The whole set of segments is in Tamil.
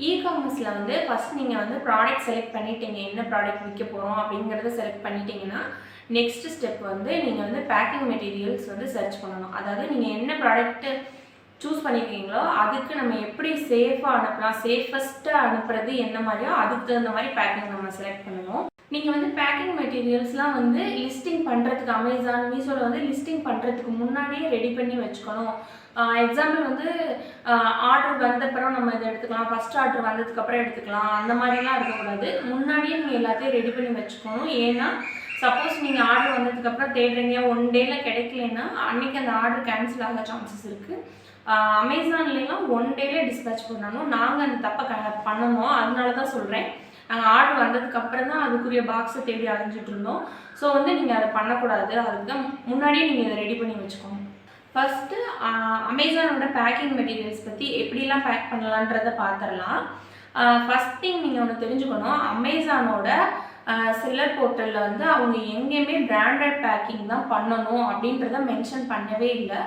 இ-காமர்ஸில் வந்து ஃபஸ்ட் நீங்கள் வந்து ப்ராடக்ட் செலக்ட் பண்ணிட்டீங்க, என்ன ப்ராடக்ட் விற்க போகிறோம் அப்படிங்கிறத செலக்ட் பண்ணிட்டீங்கன்னா நெக்ஸ்ட் ஸ்டெப் வந்து நீங்கள் வந்து பேக்கிங் மெட்டீரியல்ஸ் வந்து சர்ச் பண்ணணும். அதாவது நீங்கள் என்ன ப்ராடக்ட்டு சூஸ் பண்ணியிருக்கீங்களோ அதுக்கு நம்ம எப்படி சேஃபாக அனுப்பலாம், சேஃபஸ்ட்டாக அனுப்புறது என்ன மாதிரியோ அதுக்கு தகுந்த மாதிரி பேக்கிங் நம்ம செலக்ட் பண்ணணும். நீங்கள் வந்து பேக்கிங் மெட்டீரியல்ஸ்லாம் வந்து லிஸ்டிங் பண்ணுறதுக்கு அமேசான், மீஷோவில் வந்து லிஸ்டிங் பண்ணுறதுக்கு முன்னாடியே ரெடி பண்ணி வச்சுக்கணும். எக்ஸாம்பிள் வந்து ஆர்டர் வந்தப்பறம் நம்ம இதை எடுத்துக்கலாம், ஃபஸ்ட் ஆர்டர் வந்ததுக்கப்புறம் எடுத்துக்கலாம், அந்த மாதிரிலாம் இருக்கக்கூடாது. முன்னாடியே நீங்கள் எல்லாத்தையும் ரெடி பண்ணி வச்சுக்கணும். ஏன்னா சப்போஸ் நீங்கள் ஆர்டர் வந்ததுக்கப்புறம் தேடுறீங்க, 1 டேயில் கிடைக்கலன்னா அன்றைக்கி அந்த ஆர்டர் கேன்சல் ஆக சான்சஸ் இருக்குது. அமேசான்லாம் 1 டேலே டிஸ்பேச் பண்ணணும். நாங்கள் அந்த தப்பை பண்ணணும், அதனால தான் சொல்கிறேன். நாங்கள் ஆர்டர் வந்ததுக்கப்புறம் தான் அதுக்குரிய பாக்ஸை தேடி அலைஞ்சிட்டு இருந்தோம். ஸோ வந்து நீங்கள் அதை பண்ணக்கூடாது. அதுக்கு தான் முன்னாடியே நீங்கள் இதை ரெடி பண்ணி வச்சுக்கோங்க. ஃபஸ்ட்டு அமேசானோட பேக்கிங் மெட்டீரியல்ஸ் பற்றி எப்படிலாம் பேக் பண்ணலான்றதை பார்த்துடலாம். ஃபஸ்ட் திங் நீங்கள் ஒன்று தெரிஞ்சுக்கணும், அமேசானோட செல்லர் போர்ட்டலில் வந்து அவங்க எங்கேயுமே பிராண்டட் பேக்கிங் தான் பண்ணணும் அப்படின்றத மென்ஷன் பண்ணவே இல்லை.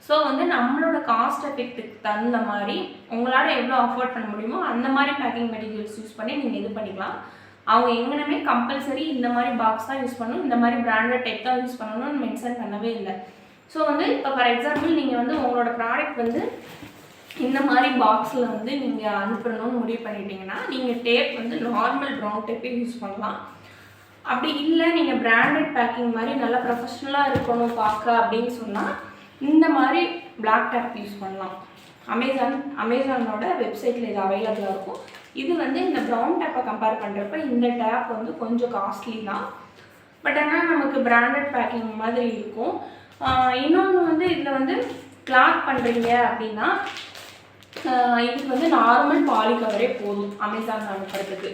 ஸோ வந்து நம்மளோட காஸ்ட் எஃபெக்ட்டுக்கு தகுந்த மாதிரி உங்களால் எவ்வளோ அஃபோர்ட் பண்ண முடியுமோ அந்த மாதிரி பேக்கிங் மெட்டீரியல்ஸ் யூஸ் பண்ணி நீங்கள் இது பண்ணிக்கலாம். அவங்க எங்கேயுமே கம்பல்சரி இந்த மாதிரி பாக்ஸ் தான் யூஸ் பண்ணணும், இந்த மாதிரி பிராண்டட் டைப் தான் யூஸ் பண்ணணும்னு மென்ஷன் பண்ணவே இல்லை. ஸோ வந்து இப்போ ஃபார் எக்ஸாம்பிள் நீங்கள் வந்து உங்களோட ப்ராடக்ட் வந்து இந்த மாதிரி பாக்ஸில் வந்து நீங்கள் அனுப்பணும்னு முடிவு பண்ணிட்டீங்கன்னா நீங்கள் டேப் வந்து நார்மல் ப்ரௌன் டேப்பே யூஸ் பண்ணலாம். அப்படி இல்லை நீங்கள் பிராண்டட் பேக்கிங் மாதிரி நல்லா ப்ரொஃபஷ்னலாக இருக்கணும் பார்க்க அப்படின்னு சொன்னால் இந்த மாதிரி பிளாக் டேப் யூஸ் பண்ணலாம். அமேசானோட வெப்சைட்டில் இது அவைலபிளாக இருக்கும். இது வந்து இந்த ப்ரௌன் டேப்பை கம்பேர் பண்ணுறப்ப இந்த டேப் வந்து கொஞ்சம் காஸ்ட்லி தான், பட் ஆனால் நமக்கு பிராண்டட் பேக்கிங் மாதிரி இருக்கும். இன்னொன்று வந்து இதில் வந்து கிளாத் பண்ணுறீங்க அப்படின்னா இதுக்கு வந்து நார்மல் பாலி கவரே போதும் அமேசான் அனுப்புறதுக்கு.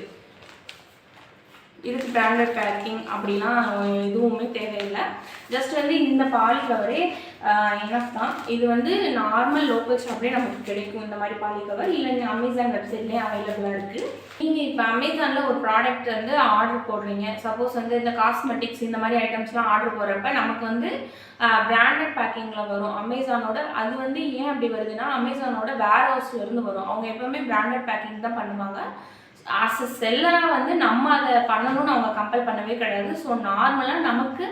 இதுக்கு பிராண்டட் பேக்கிங் அப்படிலாம் எதுவுமே தேவையில்லை. ஜஸ்ட் வந்து இந்த பாலி கவரே எனஃப் தான். இது வந்து நார்மல் லோக்கல் ஷாப்லேயே நமக்கு கிடைக்கும் இந்த மாதிரி பாலி கவர், இல்லை நீங்கள் அமேசான் வெப்சைட்லேயே அவைலபிளாக இருக்குது. நீங்கள் இப்போ அமேசானில் ஒரு ப்ராடக்ட் வந்து ஆர்டர் போடுறீங்க, சப்போஸ் வந்து இந்த காஸ்மெட்டிக்ஸ் இந்த மாதிரி ஐட்டம்ஸ்லாம் ஆர்டர் போடுறப்ப நமக்கு வந்து பிராண்டட் பேக்கிங்கில் வரும் அமேசானோட. அது வந்து ஏன் அப்படி வருதுன்னா அமேசானோட வேர் ஹவுஸ்லேருந்து வரும். அவங்க எப்போவுமே பிராண்டட் பேக்கிங் தான் பண்ணுவாங்க. ஆஸ் அ செல்லராக வந்து நம்ம அதை பண்ணணும்னு அவங்க கம்பல் பண்ணவே கிடையாது. ஸோ நார்மலாக நமக்கு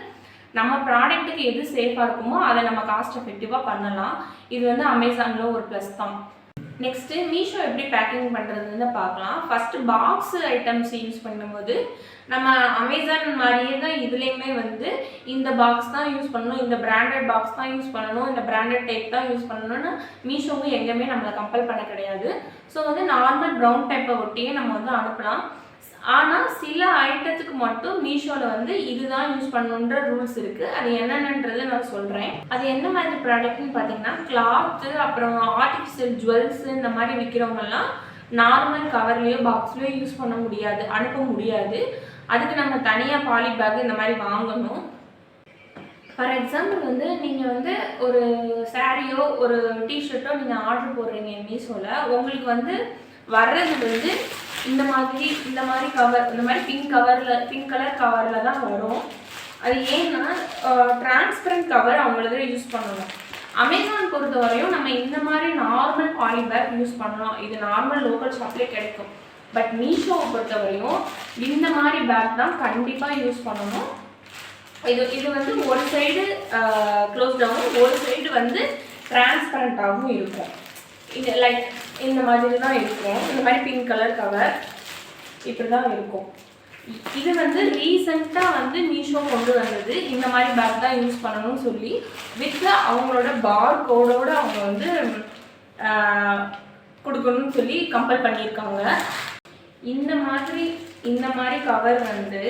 நம்ம ப்ராடக்ட்டுக்கு எது சேஃபாக இருக்குமோ அதை நம்ம காஸ்ட் எஃபெக்டிவாக பண்ணலாம். இது வந்து அமேசானில் ஒரு ப்ளஸ் தான். நெக்ஸ்ட்டு மீஷோ எப்படி பேக்கிங் பண்ணுறதுன்னு பார்க்கலாம். ஃபஸ்ட்டு பாக்ஸ் ஐட்டம்ஸ் யூஸ் பண்ணும்போது நம்ம அமேசான் மாதிரியே தான் இதுலேயுமே வந்து இந்த பாக்ஸ் தான் யூஸ் பண்ணணும், இந்த பிராண்டட் பாக்ஸ் தான் யூஸ் பண்ணணும், இந்த பிராண்டட் டைப் தான் யூஸ் பண்ணணும்னு மீஷோவும் எங்கேயுமே நம்மளை கம்பல் பண்ண கிடையாது. ஸோ வந்து நார்மல் ப்ரௌன் டைப்பை ஒட்டியே நம்ம வந்து அனுப்பலாம். ஆனால் சில ஐட்டத்துக்கு மட்டும் மீஷோவில் வந்து இதுதான் யூஸ் பண்ணணுன்ற ரூல்ஸ் இருக்குது. அது என்னென்னன்றதை நான் சொல்கிறேன். அது என்ன மாதிரி ப்ராடக்ட்னு பார்த்தீங்கன்னா கிளாத்து, அப்புறம் ஆர்டிஃபிஷியல் ஜுவல்ஸு இந்த மாதிரி விற்கிறவங்கலாம் நார்மல் கவர்லேயோ பாக்ஸ்லேயோ யூஸ் பண்ண முடியாது, அனுப்ப முடியாது. அதுக்கு நம்ம தனியாக பாலி பேக் இந்த மாதிரி வாங்கணும். ஃபார் எக்ஸாம்பிள் வந்து நீங்கள் வந்து ஒரு சாரியோ ஒரு டிஷர்ட்டோ நீங்கள் ஆர்டர் போடுறீங்க மீஷோவில், உங்களுக்கு வந்து வர்றது வந்து இந்த மாதிரி கவர், இந்த மாதிரி பிங்க் கலர் கவரில் தான் வரும். அது ஏன்னா டிரான்ஸ்பரண்ட் கவர் அவங்களது யூஸ் பண்ணணும். அமேசான் பொறுத்த வரையும் நம்ம இந்த மாதிரி நார்மல் பாலி பேக் யூஸ் பண்ணலாம். இது நார்மல் லோக்கல் ஷாப்லேயே கிடைக்கும். பட் மீஷோவை பொறுத்த வரையும் இந்த மாதிரி பேக் தான் கண்டிப்பாக யூஸ் பண்ணணும். இது வந்து ஒரு சைடு க்ளோஸ்டாகவும் ஒரு சைடு வந்து டிரான்ஸ்பரண்ட்டாகவும் இருக்கும். இது லைக் இந்த மாதிரி தான் இருக்கும். இந்த மாதிரி பிங்க் கலர் கவர் இப்படி தான் இருக்கும். இது வந்து ரீசெண்டாக வந்து மீஷோ கொண்டு வந்தது. இந்த மாதிரி பேக் தான் யூஸ் பண்ணணும்னு சொல்லி வித் அவங்களோட பார் கோடோடு அவங்க வந்து கொடுக்கணும்னு சொல்லி கம்பல் பண்ணியிருக்காங்க. இந்த மாதிரி கவர் வந்து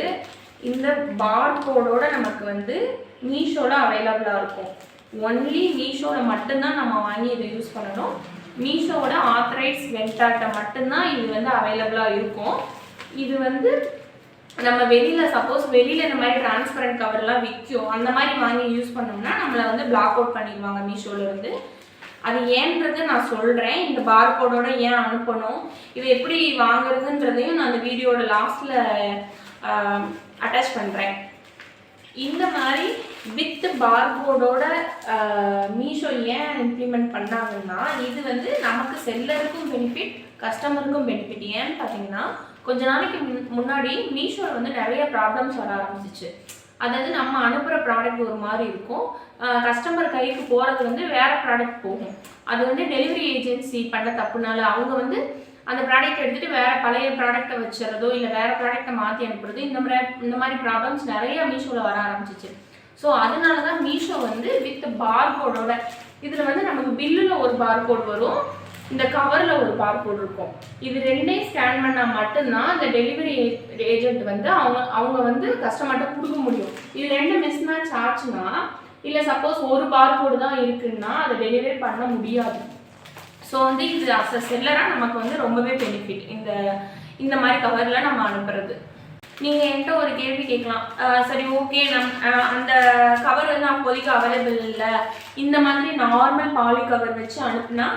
இந்த பார் கோடோட நமக்கு வந்து மீஷோவில் அவைலபிளாக இருக்கும். ஒன்லி மீஷோவில் மட்டும்தான் நம்ம வாங்கி இதை யூஸ் பண்ணணும். மீஷோவோட ஆத்தரைஸ் வெப்சைட்டை மட்டும்தான் இது வந்து அவைலபிளாக இருக்கும். இது வந்து நம்ம சப்போஸ் வெளியில் இந்த மாதிரி டிரான்ஸ்பரண்ட் கவர்லாம் விற்கும், அந்த மாதிரி வாங்கி யூஸ் பண்ணோம்னா நம்மளை வந்து பிளாக் அவுட் பண்ணிடுவாங்க மீஷோலேருந்து. அது ஏன்றது நான் சொல்கிறேன். இந்த பார்கோடோட ஏன் அனுப்பணும், இது எப்படி வாங்குறதுன்றதையும் நான் அந்த வீடியோட லாஸ்ட்டில் அட்டாச் பண்ணுறேன். இந்த மாதிரி வித் பார்கோடோட மீஷோ ஏன் இம்ப்ளிமெண்ட் பண்ணாங்கன்னா இது வந்து நமக்கு செல்லருக்கும் பெனிஃபிட், கஸ்டமருக்கும் பெனிஃபிட். ஏன்னு பார்த்தீங்கன்னா கொஞ்ச நாளைக்கு முன்னாடி மீஷோவில் வந்து நிறைய ப்ராப்ளம்ஸ் வர ஆரம்பிச்சிச்சு. அதாவது நம்ம அனுப்புகிற ப்ராடக்ட் ஒரு மாதிரி இருக்கும், கஸ்டமர் கைக்கு போகிறது வந்து வேறு ப்ராடக்ட் போகும். அது வந்து டெலிவரி ஏஜென்சி பண்ண தப்புனால அவங்க வந்து அந்த ப்ராடக்ட் எடுத்துகிட்டு வேறு பழைய ப்ராடக்டை வச்சுறதோ இல்லை வேறு ப்ராடக்டை மாற்றி அனுப்புறது, இந்த மாதிரி ப்ராப்ளம்ஸ் நிறைய மீஷோவில் வர ஆரம்பிச்சிச்சு. ஸோ அதனால தான் மீஷோ வந்து வித் பார்கோடோட, இதில் வந்து நமக்கு பில்லில் ஒரு பார்கோட் வரும், இந்த கவரில் ஒரு பார்கோட் இருக்கும். இது ரெண்டையும் ஸ்கேன் பண்ணால் மட்டும்தான் அந்த டெலிவரி ஏஜென்ட் வந்து அவங்க வந்து கஸ்டமர்கிட்ட கொடுக்க முடியும். இது ரெண்டு மிஸ் மேட்ச் ஆச்சுன்னா, இல்லை சப்போஸ் ஒரு பார்கோடு தான் இருக்குன்னா அதை டெலிவரி பண்ண முடியாது. ஸோ வந்து இது அஸ் அ செல்லராக நமக்கு வந்து ரொம்பவே பெனிஃபிட் இந்த மாதிரி கவரில் நம்ம அனுப்புறது. நீங்கள் என்கிட்ட ஒரு கேள்வி கேட்கலாம், சரி ஓகே அந்த கவர் வந்து அப்போதைக்கு அவைலபிள் இல்லை, இந்த மாதிரி நார்மல் பாலி கவர் வச்சு அனுப்புனா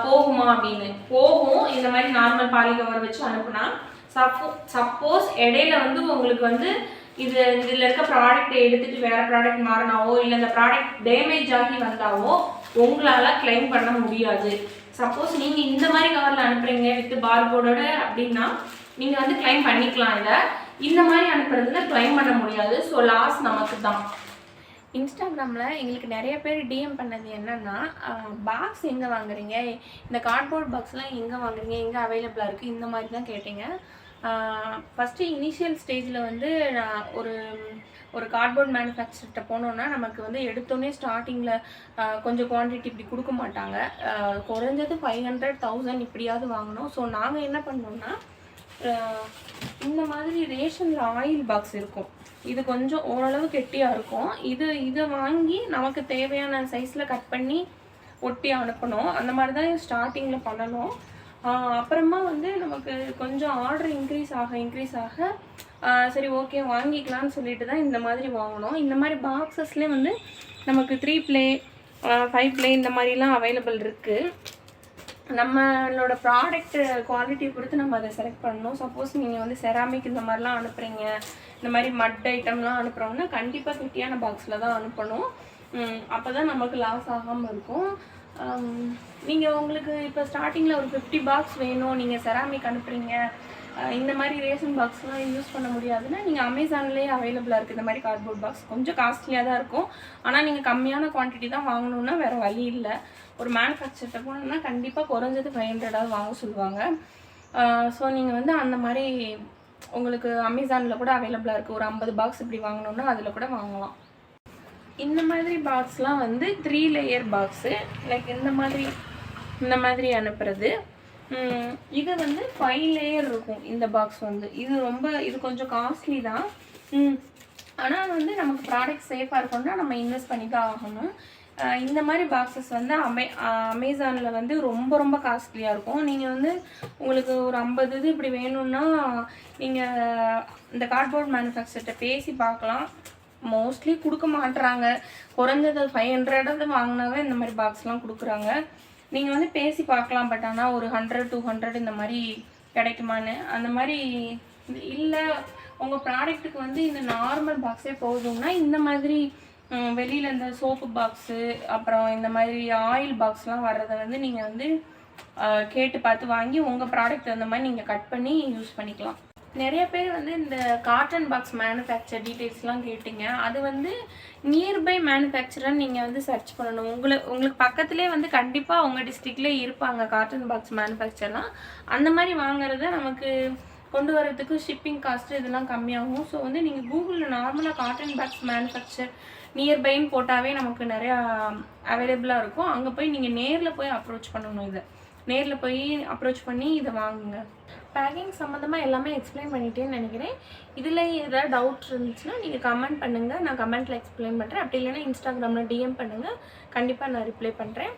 போகுமா அப்படின்னு. போகும். இந்த மாதிரி நார்மல் பாலி கவர் வச்சு அனுப்புனா சப்போஸ் இடையில வந்து உங்களுக்கு வந்து இதில் இருக்க ப்ராடக்ட்டை எடுத்துகிட்டு வேறு ப்ராடக்ட் மாறினாவோ இல்லை இந்த ப்ராடக்ட் டேமேஜ் ஆகி வந்தாவோ உங்களால் கிளைம் பண்ண முடியாது. சப்போஸ் நீங்கள் இந்த மாதிரி கவரில் அனுப்புகிறீங்க வித் பார்கோடோட அப்படின்னா நீங்கள் வந்து கிளைம் பண்ணிக்கலாம். இந்த மாதிரி அனுப்புறதுல கிளைம் பண்ண முடியாது. ஸோ லாஸ் நமக்கு தான். இன்ஸ்டாகிராமில் எங்களுக்கு நிறைய பேர் டிஎம் பண்ணது என்னென்னா, பாக்ஸ் எங்கே வாங்குறீங்க, இந்த கார்ட்போர்ட் பாக்ஸ்லாம் எங்கே வாங்குறீங்க, எங்கே அவைலபிளாக இருக்குது, இந்த மாதிரி தான் கேட்டீங்க. ஃபஸ்ட்டு இனிஷியல் ஸ்டேஜில் வந்து நான் ஒரு கார்ட்போர்ட் மேனுஃபேக்சர்கிட்ட போனோன்னா நமக்கு வந்து எடுத்தோடனே ஸ்டார்டிங்கில் கொஞ்சம் குவான்டிட்டி இப்படி கொடுக்க மாட்டாங்க. குறைஞ்சது 500, 1000 இப்படியாவது வாங்கணும். ஸோ நாங்கள் என்ன பண்ணோம்னா, இந்த மாதிரி ரேஷனில் ஆயில் பாக்ஸ் இருக்கும், இது கொஞ்சம் ஓரளவு கெட்டியாக இருக்கும், இதை வாங்கி நமக்கு தேவையான சைஸில் கட் பண்ணி ஒட்டி அனுப்பணும். அந்த மாதிரி தான் ஸ்டார்டிங்கில் பண்ணணும். அப்புறமா வந்து நமக்கு கொஞ்சம் ஆர்டர் இன்க்ரீஸ் ஆக சரி ஓகே வாங்கிக்கலான்னு சொல்லிட்டு தான் இந்த மாதிரி வாங்கணும். இந்த மாதிரி பாக்ஸஸ்லேயே வந்து நமக்கு 3 ப்ளே 5 ப்ளே இந்த மாதிரிலாம் அவைலபிள் இருக்குது. நம்மளோட ப்ராடக்ட் குவாலிட்டியை பொறுத்து நம்ம அதை செலக்ட் பண்ணணும். சப்போஸ் நீங்கள் வந்து செராமிக் இந்த மாதிரிலாம் அனுப்புகிறீங்க, இந்த மாதிரி மட் ஐட்டம்லாம் அனுப்புகிறோம்னா கண்டிப்பாக கெட்டியான பாக்ஸில் தான் அனுப்பணும். அப்போ தான் நமக்கு லாஸ் ஆகாமல் இருக்கும். நீங்கள் உங்களுக்கு இப்போ ஸ்டார்டிங்கில் ஒரு 50 பாக்ஸ் வேணும், நீங்கள் செராமிக் அனுப்புகிறீங்க, இந்த மாதிரி ரேஷன் பாக்ஸ்லாம் யூஸ் பண்ண முடியாதுன்னா நீங்கள் அமேசான்லேயே அவைலபிளாக இருக்குது. இந்த மாதிரி கார்ட்போர்ட் பாக்ஸ் கொஞ்சம் காஸ்ட்லியாக தான் இருக்கும், ஆனால் நீங்கள் கம்மியான குவான்டிட்டி தான் வாங்கணுன்னா வேறு வழி இல்லை. ஒரு மேனுஃபேக்சர்கிட்ட போனோம்னா கண்டிப்பாக குறைஞ்சது 500 வாங்க சொல்லுவாங்க. ஸோ நீங்கள் வந்து அந்த மாதிரி உங்களுக்கு அமேசானில் கூட அவைலபிளாக இருக்குது. ஒரு 50 பாக்ஸ் இப்படி வாங்கணுன்னா அதில் கூட வாங்கலாம். இந்த மாதிரி பாக்ஸ்லாம் வந்து 3 லேயர் பாக்ஸு, லைக் இந்த மாதிரி அனுப்புறது. இது வந்து 5 லேயர் இருக்கும். இந்த பாக்ஸ் வந்து இது கொஞ்சம் காஸ்ட்லி தான். ஆனால் வந்து நமக்கு ப்ராடக்ட் சேஃபாக இருக்கணும்னா நம்ம இன்வெஸ்ட் பண்ணி தான் ஆகணும். இந்த மாதிரி பாக்ஸஸ் வந்து அமேசானில் வந்து ரொம்ப காஸ்ட்லியாக இருக்கும். நீங்கள் வந்து உங்களுக்கு ஒரு 50 இது இப்படி வேணும்னா நீங்கள் இந்த கார்ட்போர்ட் மேனுஃபேக்சர்கிட்ட பேசி பார்க்கலாம். மோஸ்ட்லி கொடுக்க மாட்டுறாங்க. குறைஞ்சது 500 வாங்கினாவே இந்த மாதிரி பாக்ஸ்லாம் கொடுக்குறாங்க. நீங்கள் வந்து பேசி பார்க்கலாம். பட் ஆனால் ஒரு 100, 200 இந்த மாதிரி கிடைக்குமான்னு. அந்த மாதிரி இல்லை, உங்கள் ப்ராடக்ட்டுக்கு வந்து இந்த நார்மல் பாக்ஸே போதும்னா இந்த மாதிரி வெளியில் இந்த சோப்பு பாக்ஸு அப்புறம் இந்த மாதிரி ஆயில் பாக்ஸ்லாம் வர்றதை வந்து நீங்கள் வந்து கேட்டு பார்த்து வாங்கி உங்கள் ப்ராடக்ட் அந்த மாதிரி நீங்கள் கட் பண்ணி யூஸ் பண்ணிக்கலாம். நிறைய பேர் வந்து இந்த காட்டன் பாக்ஸ் மேனுஃபேக்சர் டீட்டெயில்ஸ்லாம் கேட்டிங்க. அது வந்து நியர்பை மேனுஃபேக்சரர் நீங்கள் வந்து சர்ச் பண்ணணும். உங்களுக்கு பக்கத்துலேயே வந்து கண்டிப்பாக உங்கள் டிஸ்ட்ரிக்ட்லேயே இருப்பாங்க காட்டன் பாக்ஸ் மேனுஃபேக்சர்லாம். அந்த மாதிரி வாங்குறத நமக்கு கொண்டு வரதுக்கு ஷிப்பிங் காஸ்ட்டு இதெல்லாம் கம்மியாகும். ஸோ வந்து நீங்கள் கூகுளில் நார்மலாக காட்டன் பாக்ஸ் மேனுஃபேக்சர் நியர்பைன்னு போட்டாவே நமக்கு நிறையா அவைலபிளாக இருக்கும். அங்கே போய் நீங்கள் நேரில் போய் அப்ரோச் பண்ணணும். நேரில் போய் அப்ரோச் பண்ணி இதை வாங்குங்க. பேக்கிங் சம்மந்தமாக எல்லாமே எக்ஸ்பிளைன் பண்ணிட்டேன்னு நினைக்கிறேன். இதில் ஏதாவது டவுட் இருந்துச்சுன்னா நீங்கள் கமெண்ட் பண்ணுங்கள், நான் கமெண்ட்டில் எக்ஸ்பிளைன் பண்ணுறேன். அப்படி இல்லைன்னா இன்ஸ்டாகிராமில் டிஎம் பண்ணுங்கள், கண்டிப்பாக நான் ரிப்ளை பண்ணுறேன்.